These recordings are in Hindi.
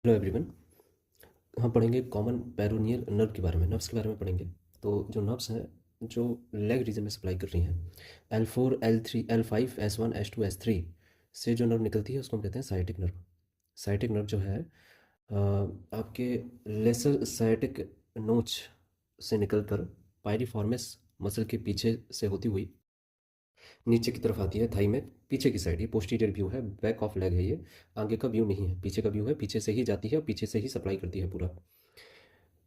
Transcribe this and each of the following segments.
Hello everyone. हम पढ़ेंगे कॉमन पेरोनियल नर्व के बारे में, नर्व्स के बारे में पढ़ेंगे। तो जो नर्व्स हैं जो लेग रीजन में सप्लाई कर रही हैं, L4 L3 L5 S1 S2 S3 से जो नर्व निकलती है उसको हम कहते हैं साइटिक नर्व। साइटिक नर्व जो है आपके लेसर साइटिक नोच से निकलकर पायरिफॉर्मिस मसल के पीछे से होती हुई नीचे की तरफ आती है थाई में, पीछे की साइड। ये पोस्टीरियर व्यू है, बैक ऑफ लेग है ये, आगे का व्यू नहीं है, पीछे का व्यू है। पीछे से ही जाती है और पीछे से ही सप्लाई करती है पूरा।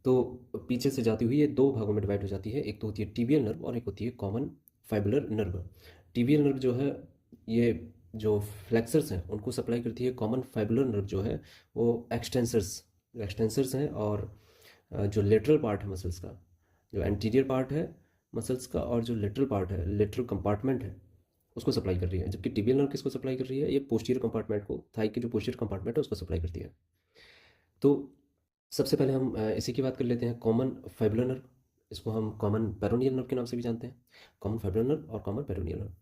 तो पीछे से जाती हुई ये दो भागों में डिवाइड हो जाती है। एक तो होती है टिबियल नर्व और एक होती है common fibular nerve. Tibial nerve जो है ये जो फ्लेक्सर्स हैं उनको सप्लाई करती है। कॉमन फाइबुलर नर्व जो है वो एक्सटेंसर्स हैं। और जो लेटरल पार्ट है मसल्स का, जो एंटीरियर पार्ट है मसल्स का और जो लेटरल पार्ट है, लेटरल कंपार्टमेंट है, उसको सप्लाई कर रही है। जबकि टिबियल नर्व किसको सप्लाई कर रही है? ये पोस्टीरियर कंपार्टमेंट को, थाई की जो पोस्टीरियर कंपार्टमेंट है उसको सप्लाई करती है। तो सबसे पहले हम इसी की बात कर लेते हैं, कॉमन फाइबुलर नर्व। इसको हम कॉमन पेरोनियल नर्व के नाम से भी जानते हैं। कॉमन फाइबुलर नर्व और common peroneal nerve,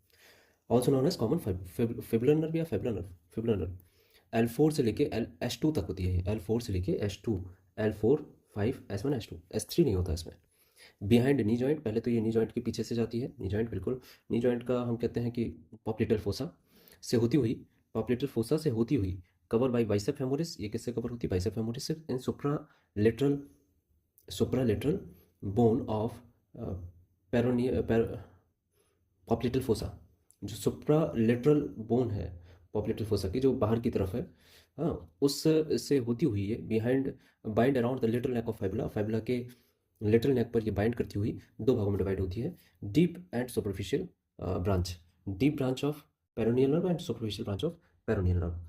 also known as common fibular nerve या फिबुलर नर्व। L4 से लेके S2 तक होती है ये। L4 से लेके S2, L4 5 S1 S2 S3 नहीं होता इसमें। बिहाइंड नी जॉइंट, पहले तो ये नी जॉइंट के पीछे से जाती है। नी जॉइंट बिल्कुल, नी जॉइंट का हम कहते हैं कि पॉप्लिटेल फोसा से होती हुई, पॉप्लिटेल फोसा से होती हुई कवर बाई बाइसेप फेमोरिस। ये किससे कवर होती है? बाइसेप फेमोरिस से। In supra lateral bone of peroneal popliteal fossa. जो सुप्रा लेटरल बोन है पॉप्लिटेल फोसा की, जो बाहर की तरफ है, हाँ, उस से होती हुई है behind, bind around the little neck of fibula. Fibula के लिटल नेक पर ये बाइंड करती हुई दो भागों में डिवाइड होती है, deep and superficial branch. Deep branch of peroneal nerve and superficial branch of peroneal nerve.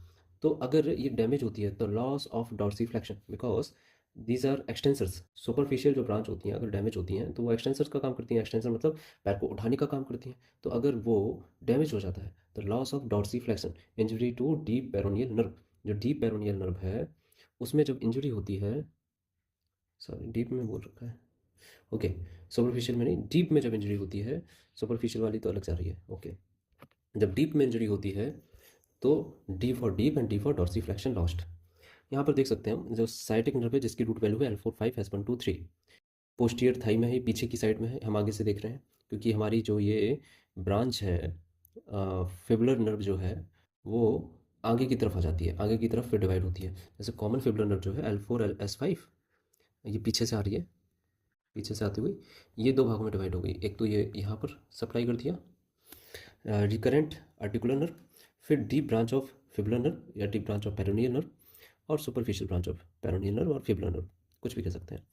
तो अगर ये डैमेज होती है तो loss of dorsiflexion, because these are extensors. Superficial जो ब्रांच होती हैं अगर डैमेज होती हैं तो वो एक्सटेंसर्स का काम करती हैं। एक्सटेंसर मतलब पैर को उठाने का काम करती हैं। तो अगर वो डैमेज हो जाता है तो loss of dorsiflexion, injury to deep peroneal nerve. जो डीप पेरोनियल नर्व है उसमें जब इंजरी होती है, सॉरी डीप में बोल रखा है, ओके, सुपरफिशियल में नहीं, डीप में जब इंजरी होती है, सुपरफिशियल वाली तो अलग जा रही है, ओके। जब डीप में इंजरी होती है तो D for deep and D for dorsiflexion lost. यहाँ पर देख सकते हैं हम जो साइटिक नर्व है जिसकी रूट वैल्यू है L4 5 S1 2 3, पोस्टीरियर थाई में है, पीछे की साइड में है, हम आगे से देख रहे हैं। क्योंकि हमारी जो ये ब्रांच है फिबुलर नर्व जो है वो आगे की तरफ आ जाती है, आगे की तरफ फिर डिवाइड होती है। जैसे कॉमन फिबुलर नर्व जो है L4 S5, ये पीछे से आ रही है, पीछे से आती हुई ये दो भागों में डिवाइड हो गई। एक तो ये यहाँ पर सप्लाई कर दिया रिकरेंट आर्टिकुलर नर्व, फिर deep branch of fibular nerve या deep branch of peroneal nerve, और superficial branch of peroneal nerve और फिबुलर नर्व, कुछ भी कह सकते हैं।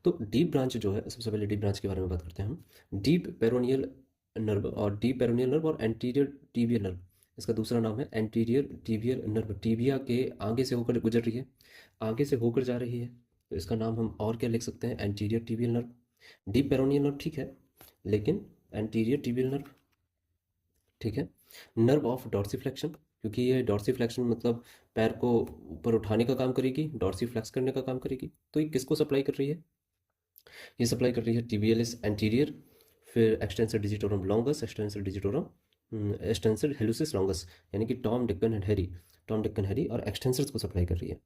तो डीप ब्रांच जो है, सबसे पहले डीप ब्रांच के बारे में बात करते हैं हम। डीप पेरोनियल नर्व और डीप पेरोनियल नर्व और एंटीरियर टीबियल नर्व, इसका दूसरा नाम है एंटीरियर टीबियल नर्व। टीबिया के आगे से होकर गुजर रही है, आगे से होकर जा रही है, तो इसका नाम हम और क्या लिख सकते हैं? Anterior tibial nerve. Deep peroneal nerve ठीक है, लेकिन एंटीरियर टीबियल नर्व ठीक है। नर्व ऑफ डॉर्सीफ्लेक्शन, क्योंकि ये डॉर्सीफ्लेक्शन मतलब पैर को ऊपर उठाने का काम करेगी, डॉर्सीफ्लेक्स करने का काम करेगी। तो ये किसको सप्लाई कर रही है? ये सप्लाई कर रही है टिबियलिस एंटीरियर, फिर extensor digitorum longus, extensor hallucis longus, यानी कि Tom Dick and Harry, Tom Dick Harry और एक्सटेंसर्स को सप्लाई कर रही है।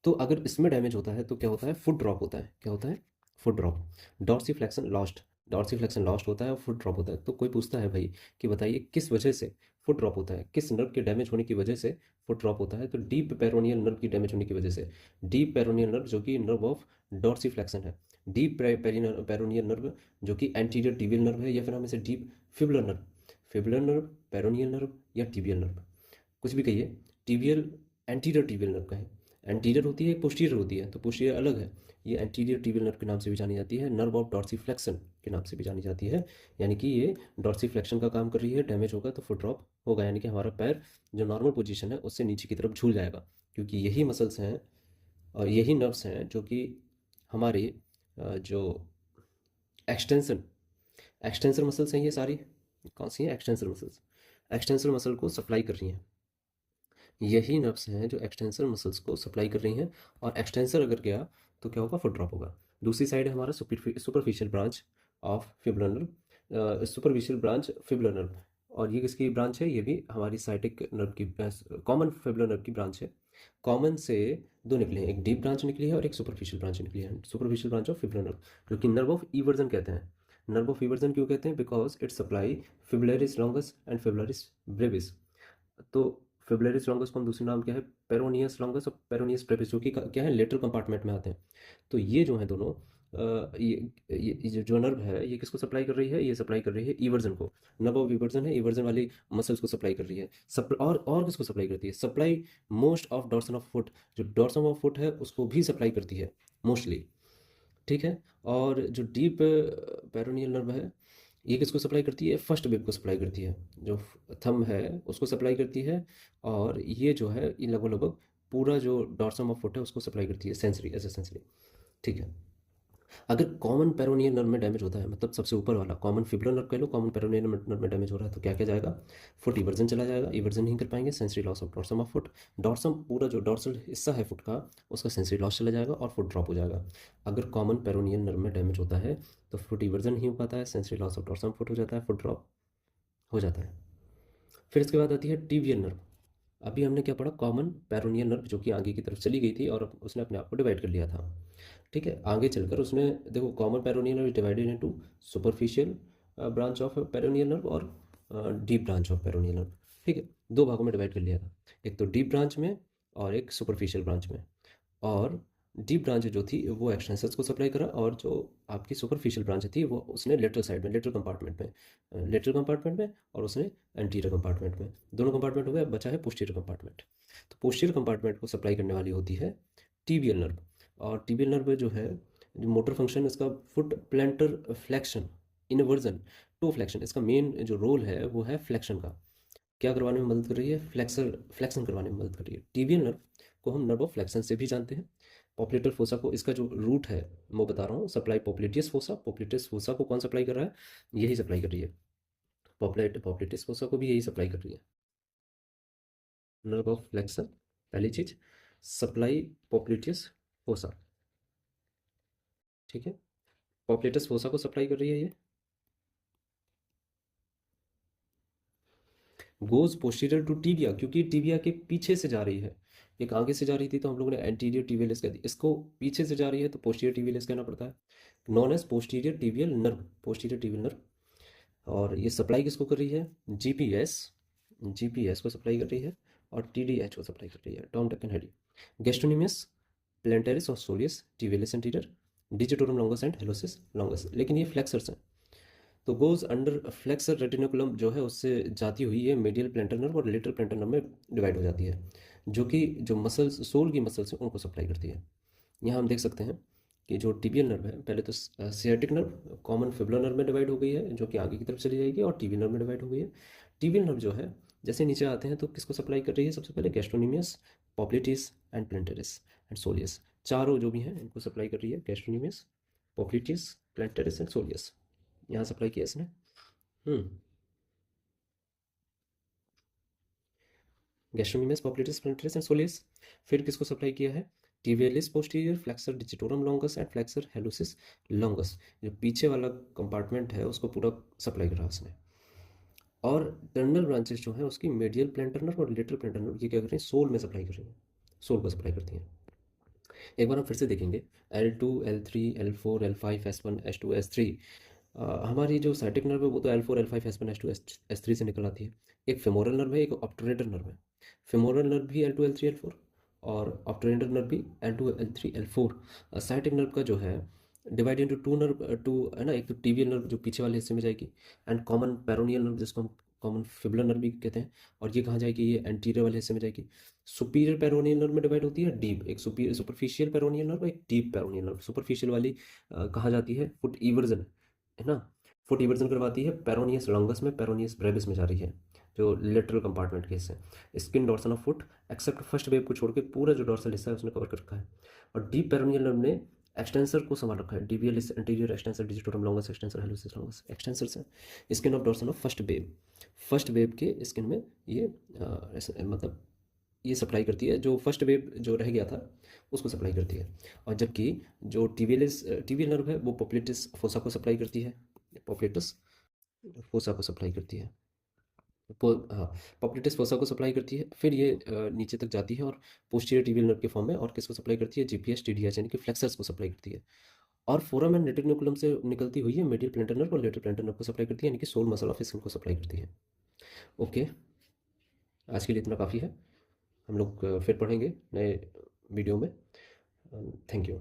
तो अगर इसमें डैमेज होता है तो क्या होता है? फुट ड्रॉप होता है। क्या होता है? Foot drop. Dorsiflexion lost, dorsiflexion lost होता है और फुट ड्रॉप होता है। तो कोई पूछता है भाई कि बताइए किस वजह से फुट ड्रॉप होता है, किस नर्व के डैमेज होने की वजह से फुट ड्रॉप होता है? तो डीप पेरोनियल नर्व की डैमेज होने की वजह से। डीप पेरोनियल नर्व जो कि नर्व ऑफ डॉर्सीफ्लेक्शन है, डीप पेरोनियल नर्व जो कि एंटीरियर टिबियल नर्व है, या फिर हम इसे deep fibular nerve, fibular nerve, peroneal nerve या टिबियल नर्व, कुछ भी कहिए। टिबियल, एंटीरियर टिबियल नर्व का है। एंटीरियर होती है, पोस्टीरियर होती है, तो पोस्टीरियर अलग है। ये एंटीरियर टिबियल नर्व के नाम से भी जानी जाती है, नर्व ऑफ डॉर्सीफ्लेक्शन के नाम से भी जानी जाती है। यानी कि ये डॉर्सीफ्लेक्शन का काम कर रही है। डैमेज होगा तो फुट ड्रॉप होगा, यानी कि हमारा पैर जो नॉर्मल पोजीशन है उससे नीचे की तरफ झूल जाएगा। क्योंकि यही मसल्स हैं और यही नर्व्स हैं जो कि हमारी जो एक्सटेंसन, एक्सटेंसर मसल्स हैं ये सारी, कौन सी हैं? एक्सटेंसर मसल्स, एक्सटेंसर मसल को सप्लाई कर रही हैं। यही नर्व्स हैं जो एक्सटेंसर मसल्स को सप्लाई कर रही हैं। और एक्सटेंसर अगर गया तो क्या होगा? फुट ड्रॉप होगा। दूसरी साइड है हमारा superficial branch of fibular nerve, superficial branch fibular nerve. और ये किसकी ब्रांच है? ये भी हमारी साइटिक नर्व की, कॉमन फिबुलर नर्व की ब्रांच है। कॉमन से दो निकले हैं, एक डीप ब्रांच निकली है और एक सुपरफिशियल ब्रांच निकली है, superficial branch of fibrillar nerve, जो कि नर्व ऑफ इवर्जन कहते हैं। नर्व ऑफ इवर्जन क्यों कहते हैं? Because it supply fibularis longus and fibularis brevis. तो फिब्रिलरिस लॉन्गस को हम दूसरे नाम क्या है, पेरोनियस लॉन्गस और पेरोनियस ब्रेविस, जो कि क्या है, लेटरल कंपार्टमेंट में आते हैं। तो ये जो है दोनों ये जो नर्व है ये किसको सप्लाई कर रही है? ये सप्लाई कर रही है इवर्जन को। नर्व ऑफ इवर्जन है, इवर्जन वाली मसल्स को सप्लाई कर रही है। और किसको सप्लाई करती है? Supply most of dorsum of foot, जो डॉर्सन ऑफ फुट है उसको भी सप्लाई करती है मोस्टली। ठीक है। और जो डीप पेरोनियल नर्व है ये किसको सप्लाई करती है? फर्स्ट वेब को सप्लाई करती है, जो थंब है उसको सप्लाई करती है। और ये जो है ये लगभग लगभग पूरा जो डॉर्सम ऑफ फुट है उसको सप्लाई करती है, सेंसरी एज ए सेंसरी। ठीक है। अगर कॉमन पेरोनियल नर्व में डैमेज होता है, मतलब सबसे ऊपर वाला कॉमन फिब्रिलर नर्व कह लो, कॉमन पेरोनियल नर्व में डैमेज हो रहा है, तो क्या क्या जाएगा? फुट इवर्जन चला जाएगा, इवर्जन नहीं कर पाएंगे, sensory loss of dorsum of foot, dorsum पूरा जो डॉर्सल हिस्सा है फुट का उसका सेंसरी लॉस चला जाएगा और फुट ड्रॉप हो जाएगा। अगर कॉमन पेरोनियल नर्व में डैमेज होता है तो फुट इवर्जन नहीं हो पाता है, sensory loss of dorsum foot हो जाता है, फुट ड्रॉप हो जाता है। फिर इसके बाद आती है टीबियल नर्व। अभी हमने क्या पढ़ा? कॉमन पेरोनियल नर्व जो कि आगे की तरफ चली गई थी और उसने अपने आप को डिवाइड कर लिया था। ठीक है। आगे चलकर उसने देखो common peroneal nerve divided into superficial branch of peroneal nerve और deep branch of peroneal nerve. ठीक है, दो भागों में डिवाइड कर लिया था, एक तो डीप ब्रांच में और एक सुपरफिशियल ब्रांच में। और डीप ब्रांच जो थी वो एक्सटेंसर्स को सप्लाई करा, और जो आपकी सुपरफिशियल ब्रांच थी वो उसने लेटरल साइड में, लेटरल कंपार्टमेंट में, लेटरल कंपार्टमेंट में और उसने एंटीरियर कंपार्टमेंट में, दोनों कंपार्टमेंट हो गया, बचा है पोस्टीरियर कंपार्टमेंट। तो पोस्टीरियर कंपार्टमेंट को सप्लाई करने वाली होती है टीबियल नर्व। और टीबियल नर्व जो है, जो मोटर फंक्शन इसका, foot plantar flexion, inversion, toe flexion, इसका मेन जो रोल है वो है फ्लेक्शन का। क्या करवाने में मदद कर रही है? फ्लेक्शन करवाने में मदद कर रही है। टीबियल नर्व को हम नर्व ऑफ फ्लेक्शन से भी जानते हैं। पॉप्लेटर फोसा को, इसका जो रूट है मैं बता रहा हूँ, सप्लाई पोप्लेटियस फोसा, पोप्लेटियस फोसा को कौन सप्लाई कर रहा है? यही सप्लाई कर रही है, पोप्लेटियस फोसा को भी यही सप्लाई कर रही है। नर्व ऑफ फ्लेक्शन पहली चीज, सप्लाई पोप्लेटियस फोसा। ठीक है, पोप्लेटियस फोसा को सप्लाई कर रही है ये। गोज पोस्टीरियर टू टीबिया, क्योंकि टीबिया के पीछे से जा रही है। एक आगे से जा रही थी तो हम लोगों ने एंटीरियर टीबियलिस कह दी, इसको पीछे से जा रही है तो पोस्टीरियर टीबियलिस कहना पड़ता है, known as posterior tibial nerve, posterior tibial nerve. और ये सप्लाई किसको कर रही है? जीपीएस, जीपीएस को सप्लाई कर रही है और टीडीएच को सप्लाई कर रही है, Tom Dick and Harry. Gastrocnemius, plantaris और soleus, tibialis anterior, digitorum longus and hallucis longus. लेकिन ये फ्लेक्सर्स हैं, तो गोज अंडर फ्लेक्सर रेटिनोकुलम जो है उससे जाती हुई ये मीडियल प्लेंटर नर्व और लेटरल प्लेंटर नर्व में डिवाइड हो जाती है, जो कि जो मसल्स, सोल की मसल्स हैं उनको सप्लाई करती है। यहाँ हम देख सकते हैं कि जो टिबियल नर्व है, पहले तो सियाटिक नर्व कॉमन फिब्युलर नर्व में डिवाइड हो गई है, जो कि आगे की तरफ चली जाएगी, और टिबियल नर्व में डिवाइड हो गई है। टिबियल नर्व जो है जैसे नीचे आते हैं तो किसको सप्लाई कर रही है? सबसे पहले gastrocnemius, popliteus and plantaris and soleus, चारों जो भी हैं इनको सप्लाई कर रही है, gastrocnemius, popliteus, plantaris and soleus. यहाँ सप्लाई किया इसने। Hmm gastrocnemius, popliteus, plantaris and soleus. फिर किसको सप्लाई किया है? Tibialis posterior, flexor digitorum longus and flexor hallucis longus, जो पीछे वाला कंपार्टमेंट है उसको पूरा सप्लाई करा उसने। और टर्नल ब्रांचेस जो है उसकी मेडियल प्लेंटर नर्व और लेटरल प्लेंटर नर्व, ये क्या कर रही हैं? सोल में सप्लाई कर रही हैं, सोल को सप्लाई करती हैं। एक बार हम फिर से देखेंगे, L2, L3, L4, L5, S1, S2, S3। हमारी जो साइटिक नर्व है वो तो L4, L5, S1, S2, S3 से निकल आती है। एक फेमोरल नर्व है, एक ऑब्टूरेटर नर्व है। फेमोरल नर्व भी L2, L3, L4, और ऑब्टूरेटर नर्व भी L2, L3, L4। Sciatic nerve का जो है divide into two nerve, two है ना, एक तो टीबियल नर्व जो पीछे वाले हिस्से में जाएगी, एंड कॉमन पेरोनियल नर्व जिसको हम कॉमन फिबुलर नर्व भी कहते हैं, और ये कहाँ जाएगी? ये एंटीरियर वाले हिस्से में जाएगी। सुपीरियर पेरोनियल नर्व में डिवाइड होती है डीप, एक सुपीरियर सुपरफिशियल पेरोनियल नर्व, एक डीप पेरोनियल नर्व। सुपरफिशियल वाली कहाँ जाती है? फुट इवर्जन, है ना, फुट इवर्जन करवाती है पेरोनियस लॉन्गस में, पेरोनियस ब्रेविस में जा रही है, जो लेटरल कंपार्टमेंट के हिस्से। Skin dorsum of foot except first web को छोड़ के पूरा जो डॉर्सल हिस्सा है उसने कवर कर रखा है। और डीप पेरोनियल नर्व ने एक्सटेंसर को संभाल रखा है, tibialis anterior extensor, digitorum longus extensor, hallucis longus extensors हैं। Skin of dorsum of first web, first web के स्किन में ये मतलब ये सप्लाई करती है, जो फर्स्ट वेब जो रह गया था उसको सप्लाई करती है। और जबकि जो टीबियल नर्व है वो पोप्लेटिस फोसा को सप्लाई करती है, पोप्लेटिस फोसा को सप्लाई करती है। हाँ, पॉप्लिटेस फोसा को सप्लाई करती है, फिर ये नीचे तक जाती है और पोस्टीरियर टिबियल नर्व के फॉर्म में, और किसको सप्लाई करती है, जीपीएस टीडीएच यानी कि फ्लेक्सर्स को सप्लाई करती है। और फोरम एंड रेटिकुलम से निकलती हुई है मीडियल प्लैंटर नर्व और लेटरल प्लैंटर नर्व को सप्लाई करती है, यानी कि सोल मसल ऑफ स्किन को सप्लाई करती है। ओके, आज के लिए इतना काफ़ी है। हम लोग फिर पढ़ेंगे नए वीडियो में। Thank you.